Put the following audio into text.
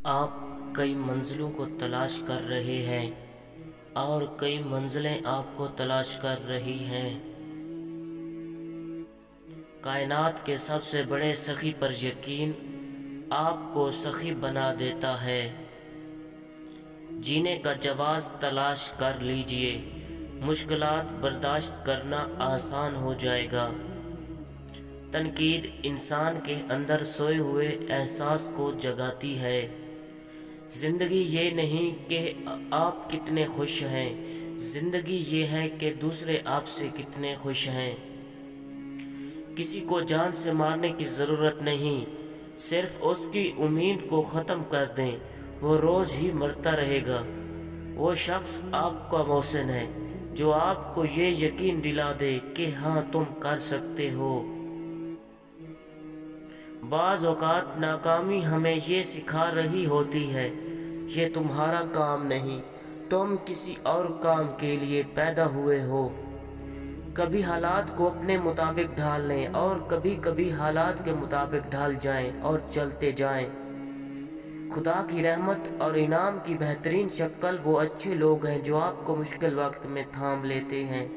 آپ کئی منزلوں کو تلاش کر رہے ہیں اور کئی منزلیں آپ کو تلاش کر رہی ہیں۔ کائنات کے سب سے بڑے سخی پر یقین آپ کو سخی بنا دیتا ہے۔ جینے کا جواز تلاش کر لیجئے، مشکلات برداشت کرنا آسان ہو جائے گا۔ تنقید انسان کے اندر سوئے ہوئے احساس کو جگاتی ہے۔ زندگی یہ نہیں کہ آپ کتنے خوش ہیں، زندگی یہ ہے کہ دوسرے آپ سے کتنے خوش ہیں۔ کسی کو جان سے مارنے کی ضرورت نہیں، صرف اس کی امید کو ختم کر دیں، وہ روز ہی مرتا رہے گا۔ وہ شخص آپ کا محسن ہے جو آپ کو یہ یقین دلا دے کہ ہاں تم کر سکتے ہو۔ بعض اوقات ناکامی ہمیں یہ سکھا رہی ہوتی ہے، یہ تمہارا کام نہیں، تم کسی اور کام کے لیے پیدا ہوئے ہو۔ کبھی حالات کو اپنے مطابق ڈھال لیں اور کبھی کبھی حالات کے مطابق ڈھال جائیں اور چلتے جائیں۔ خدا کی رحمت اور انعام کی بہترین شکل وہ اچھے لوگ ہیں جو آپ کو مشکل وقت میں تھام لیتے ہیں۔